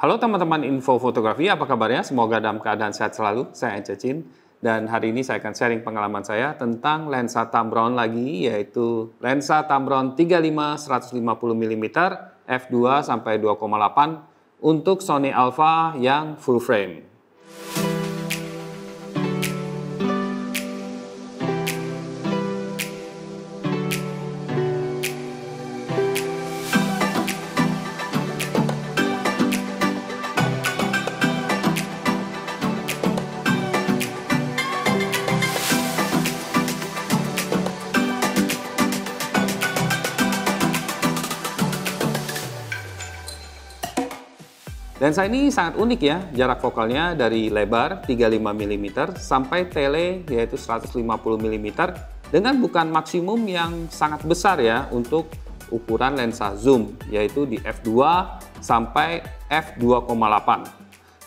Halo teman-teman info fotografi, apa kabarnya? Semoga dalam keadaan sehat selalu. Saya Cecin dan hari ini saya akan sharing pengalaman saya tentang lensa Tamron lagi, yaitu lensa Tamron 35-150 mm f2 sampai 2,8 untuk Sony Alpha yang full frame. Lensa ini sangat unik ya, jarak fokalnya dari lebar 35 mm sampai tele yaitu 150 mm dengan bukan maksimum yang sangat besar ya untuk ukuran lensa zoom, yaitu di f2 sampai f2,8.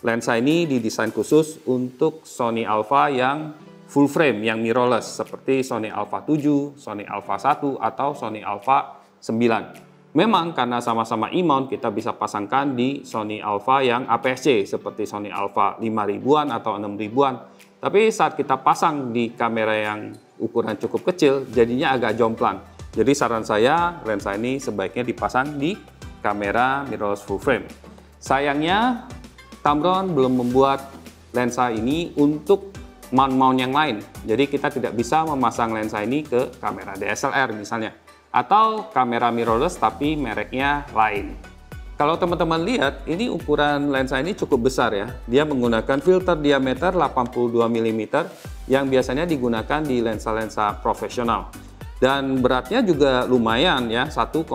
Lensa ini didesain khusus untuk Sony Alpha yang full frame, yang mirrorless seperti Sony Alpha 7, Sony Alpha 1 atau Sony Alpha 9. Memang karena sama-sama E-mount kita bisa pasangkan di Sony Alpha yang APS-C seperti Sony Alpha 5000-an atau 6000-an. Tapi saat kita pasang di kamera yang ukuran cukup kecil jadinya agak jomplang. Jadi saran saya lensa ini sebaiknya dipasang di kamera mirrorless full frame. Sayangnya Tamron belum membuat lensa ini untuk mount-mount yang lain. Jadi kita tidak bisa memasang lensa ini ke kamera DSLR misalnya, atau kamera mirrorless tapi mereknya lain. Kalau teman-teman lihat, ini ukuran lensa ini cukup besar ya. Dia menggunakan filter diameter 82 mm yang biasanya digunakan di lensa-lensa profesional. Dan beratnya juga lumayan ya, 1,16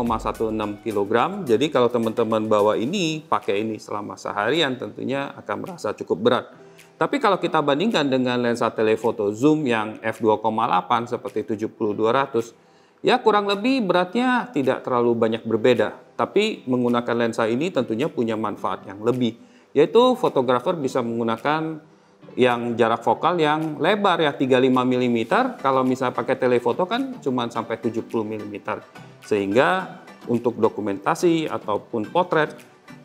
kg. Jadi kalau teman-teman bawa ini, pakai ini selama seharian tentunya akan merasa cukup berat. Tapi kalau kita bandingkan dengan lensa telefoto zoom yang f2,8 seperti 70-200, ya kurang lebih beratnya tidak terlalu banyak berbeda, tapi menggunakan lensa ini tentunya punya manfaat yang lebih, yaitu fotografer bisa menggunakan yang jarak fokal yang lebar ya 35 mm, kalau misalnya pakai telefoto kan cuma sampai 70 mm, sehingga untuk dokumentasi ataupun potret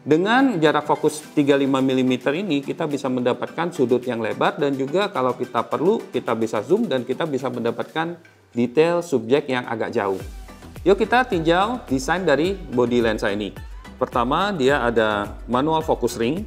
dengan jarak fokus 35 mm ini kita bisa mendapatkan sudut yang lebar dan juga kalau kita perlu kita bisa zoom dan kita bisa mendapatkan detail subjek yang agak jauh. Yuk kita tinjau desain dari bodi lensa ini. Pertama dia ada manual focus ring,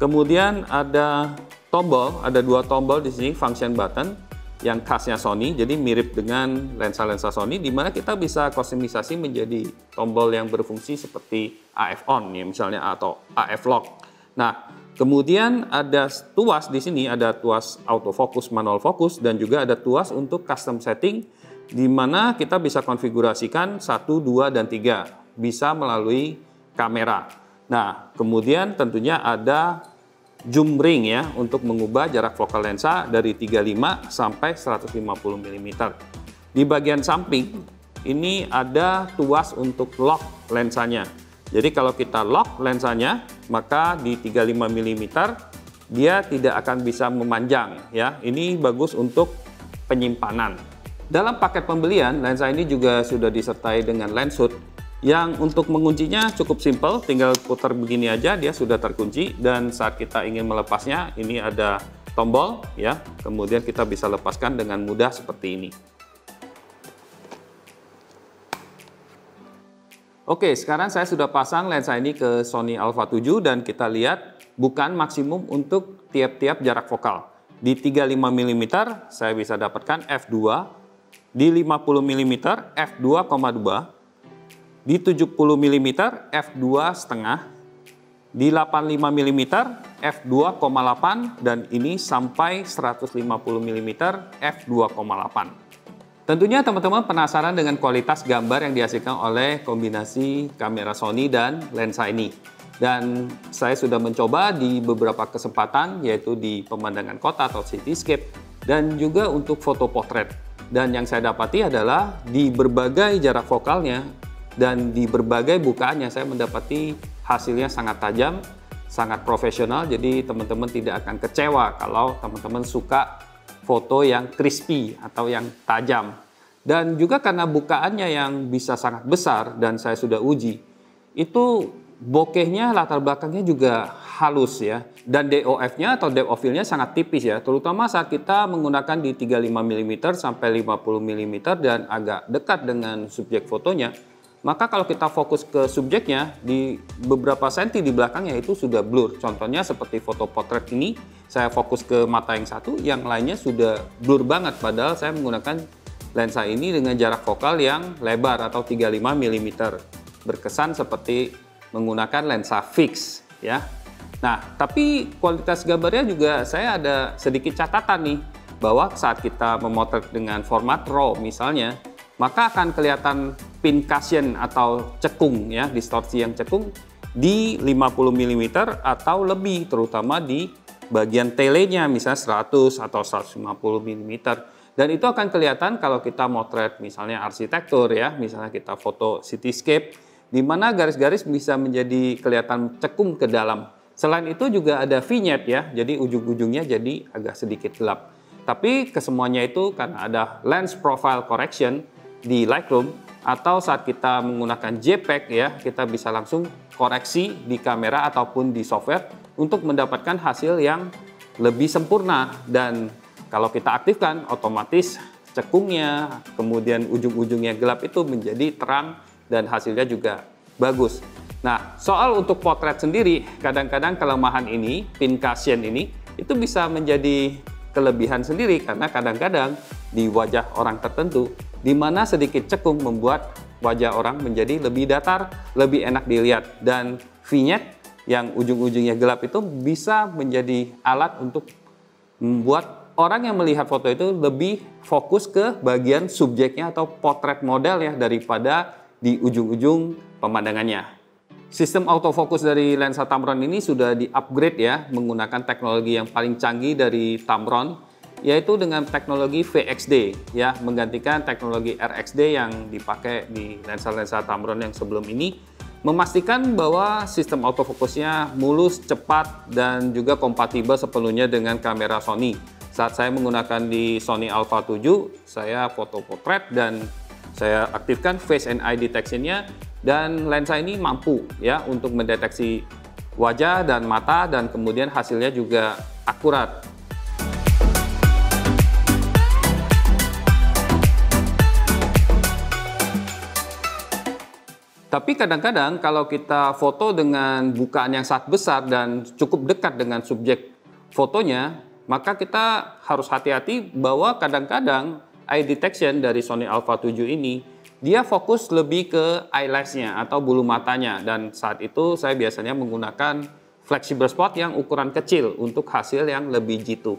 kemudian ada tombol, ada dua tombol di sini function button yang khasnya Sony, jadi mirip dengan lensa-lensa Sony di mana kita bisa kustomisasi menjadi tombol yang berfungsi seperti AF on ya misalnya atau AF lock. Nah, kemudian ada tuas di sini, ada tuas autofocus, manual focus, dan juga ada tuas untuk custom setting di mana kita bisa konfigurasikan 1, 2, dan 3 bisa melalui kamera. Nah, kemudian tentunya ada zoom ring ya untuk mengubah jarak fokal lensa dari 35 sampai 150 mm. Di bagian samping ini ada tuas untuk lock lensanya. Jadi kalau kita lock lensanya, maka di 35 mm dia tidak akan bisa memanjang ya. Ini bagus untuk penyimpanan. Dalam paket pembelian, lensa ini juga sudah disertai dengan lens hood yang untuk menguncinya cukup simpel, tinggal putar begini aja dia sudah terkunci dan saat kita ingin melepasnya ini ada tombol ya. Kemudian kita bisa lepaskan dengan mudah seperti ini. Oke, sekarang saya sudah pasang lensa ini ke Sony Alpha 7 dan kita lihat bukan maksimum untuk tiap-tiap jarak fokal. Di 35 mm saya bisa dapatkan f2, di 50 mm f2,2, di 70 mm f2,5, di 85 mm f2,8 dan ini sampai 150 mm f2,8. Tentunya teman-teman penasaran dengan kualitas gambar yang dihasilkan oleh kombinasi kamera Sony dan lensa ini. Dan saya sudah mencoba di beberapa kesempatan yaitu di pemandangan kota atau cityscape dan juga untuk foto potret. Dan yang saya dapati adalah di berbagai jarak fokalnya dan di berbagai bukaannya saya mendapati hasilnya sangat tajam, sangat profesional. Jadi teman-teman tidak akan kecewa kalau teman-teman suka foto yang crispy atau yang tajam. Dan juga karena bukaannya yang bisa sangat besar dan saya sudah uji, itu bokehnya, latar belakangnya juga halus ya. Dan DOF-nya atau depth of field-nya sangat tipis ya, terutama saat kita menggunakan di 35 mm sampai 50 mm dan agak dekat dengan subjek fotonya. Maka kalau kita fokus ke subjeknya, di beberapa senti di belakangnya itu sudah blur. Contohnya seperti foto potret ini, saya fokus ke mata yang satu, yang lainnya sudah blur banget. Padahal saya menggunakan lensa ini dengan jarak fokal yang lebar atau 35 mm. Berkesan seperti menggunakan lensa fix ya. Nah, tapi kualitas gambarnya juga saya ada sedikit catatan nih, bahwa saat kita memotret dengan format RAW misalnya, maka akan kelihatan pincushion atau cekung ya, distorsi yang cekung di 50 mm atau lebih, terutama di bagian telenya misalnya 100 atau 150 mm. Dan itu akan kelihatan kalau kita motret misalnya arsitektur ya, misalnya kita foto cityscape, di mana garis-garis bisa menjadi kelihatan cekung ke dalam. Selain itu juga ada vignette ya, jadi ujung-ujungnya jadi agak sedikit gelap. Tapi kesemuanya itu karena ada lens profile correction di Lightroom, atau saat kita menggunakan JPEG ya, kita bisa langsung koreksi di kamera ataupun di software untuk mendapatkan hasil yang lebih sempurna. Dan kalau kita aktifkan, otomatis cekungnya, kemudian ujung-ujungnya gelap itu menjadi terang dan hasilnya juga bagus. Nah, soal untuk potret sendiri, kadang-kadang kelemahan ini, pincushion ini, itu bisa menjadi kelebihan sendiri karena kadang-kadang di wajah orang tertentu, di mana sedikit cekung membuat wajah orang menjadi lebih datar, lebih enak dilihat. Dan vignette yang ujung-ujungnya gelap itu bisa menjadi alat untuk membuat orang yang melihat foto itu lebih fokus ke bagian subjeknya atau potret model ya, daripada di ujung-ujung pemandangannya. Sistem autofocus dari lensa Tamron ini sudah di-upgrade ya, menggunakan teknologi yang paling canggih dari Tamron, yaitu dengan teknologi VXD ya, menggantikan teknologi RXD yang dipakai di lensa-lensa Tamron yang sebelum ini, memastikan bahwa sistem autofokusnya mulus, cepat, dan juga kompatibel sepenuhnya dengan kamera Sony. Saat saya menggunakan di Sony Alpha 7, saya foto potret dan saya aktifkan Face and Eye Detection-nya, dan lensa ini mampu ya untuk mendeteksi wajah dan mata, dan kemudian hasilnya juga akurat. Tapi kadang-kadang kalau kita foto dengan bukaan yang sangat besar dan cukup dekat dengan subjek fotonya, maka kita harus hati-hati bahwa kadang-kadang eye detection dari Sony Alpha 7 ini, dia fokus lebih ke eyelash-nya atau bulu matanya, dan saat itu saya biasanya menggunakan flexible spot yang ukuran kecil untuk hasil yang lebih jitu.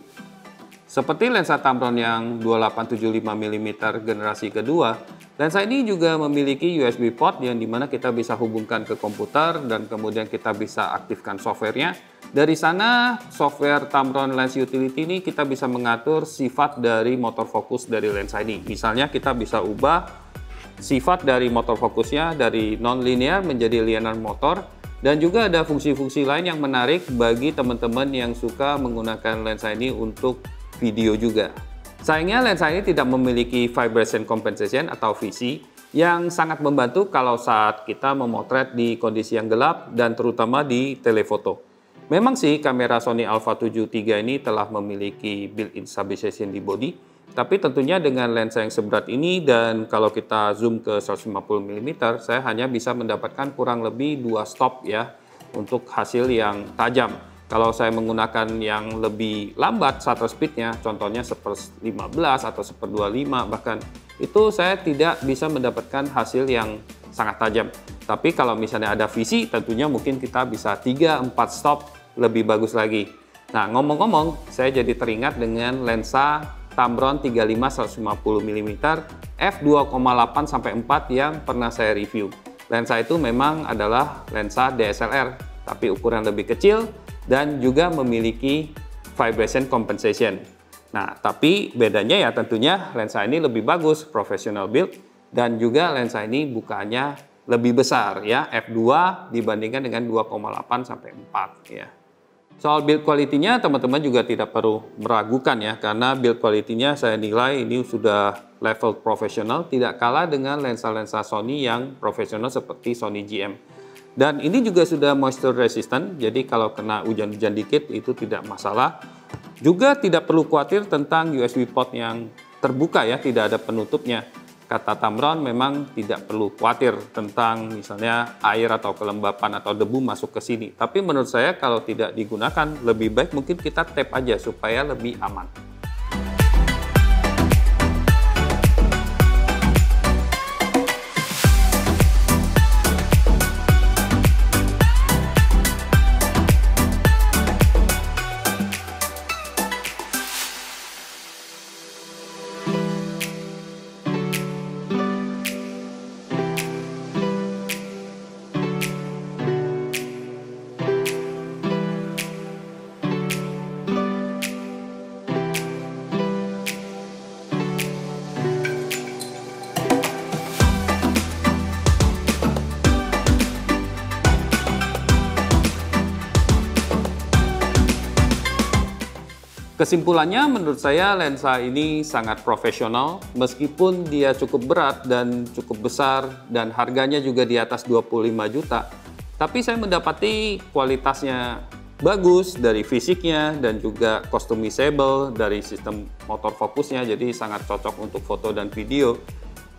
Seperti lensa Tamron yang 2875 mm generasi kedua, lensa ini juga memiliki USB port yang dimana kita bisa hubungkan ke komputer dan kemudian kita bisa aktifkan softwarenya. Dari sana, software Tamron Lens Utility ini kita bisa mengatur sifat dari motor fokus dari lensa ini. Misalnya kita bisa ubah sifat dari motor fokusnya dari non-linear menjadi linear motor, dan juga ada fungsi-fungsi lain yang menarik bagi teman-teman yang suka menggunakan lensa ini untuk video juga. Sayangnya lensa ini tidak memiliki vibration compensation atau VC yang sangat membantu kalau saat kita memotret di kondisi yang gelap dan terutama di telefoto. Memang sih kamera Sony Alpha 7 III ini telah memiliki built-in stabilization di body, tapi tentunya dengan lensa yang seberat ini dan kalau kita zoom ke 150 mm, saya hanya bisa mendapatkan kurang lebih 2 stop ya untuk hasil yang tajam. Kalau saya menggunakan yang lebih lambat shutter speednya, contohnya 1/15 atau 1/25 bahkan, itu saya tidak bisa mendapatkan hasil yang sangat tajam. Tapi kalau misalnya ada VC, tentunya mungkin kita bisa 3-4 stop lebih bagus lagi. Nah, ngomong-ngomong, saya jadi teringat dengan lensa Tamron 35-150 mm f2,8-4 yang pernah saya review. Lensa itu memang adalah lensa DSLR, tapi ukuran lebih kecil dan juga memiliki vibration compensation. Nah, tapi bedanya ya tentunya lensa ini lebih bagus, professional build, dan juga lensa ini bukaannya lebih besar ya, f2 dibandingkan dengan 2,8-4 ya. Soal build quality-nya teman-teman juga tidak perlu meragukan ya, karena build quality-nya saya nilai ini sudah level profesional, tidak kalah dengan lensa-lensa Sony yang profesional seperti Sony GM. Dan ini juga sudah moisture resistant, jadi kalau kena hujan-hujan dikit itu tidak masalah. Juga tidak perlu khawatir tentang USB port yang terbuka ya, tidak ada penutupnya. Kata Tamron memang tidak perlu khawatir tentang misalnya air atau kelembapan atau debu masuk ke sini. Tapi menurut saya kalau tidak digunakan, lebih baik mungkin kita tap aja supaya lebih aman. Kesimpulannya menurut saya lensa ini sangat profesional meskipun dia cukup berat dan cukup besar dan harganya juga di atas 25 juta. Tapi saya mendapati kualitasnya bagus dari fisiknya dan juga customizable dari sistem motor fokusnya, jadi sangat cocok untuk foto dan video.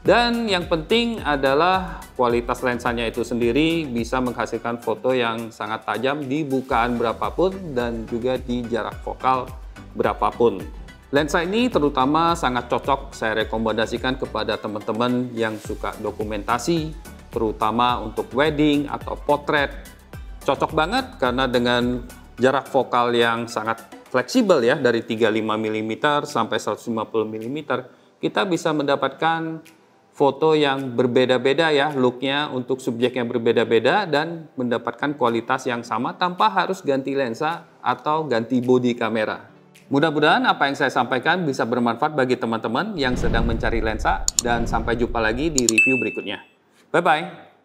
Dan yang penting adalah kualitas lensanya itu sendiri bisa menghasilkan foto yang sangat tajam di bukaan berapapun dan juga di jarak fokal berapapun. Lensa ini terutama sangat cocok saya rekomendasikan kepada teman-teman yang suka dokumentasi, terutama untuk wedding atau potret. Cocok banget karena dengan jarak fokal yang sangat fleksibel ya, dari 35 mm sampai 150 mm, kita bisa mendapatkan foto yang berbeda-beda ya, looknya untuk subjek yang berbeda-beda dan mendapatkan kualitas yang sama tanpa harus ganti lensa atau ganti bodi kamera. Mudah-mudahan apa yang saya sampaikan bisa bermanfaat bagi teman-teman yang sedang mencari lensa dan sampai jumpa lagi di review berikutnya. Bye-bye!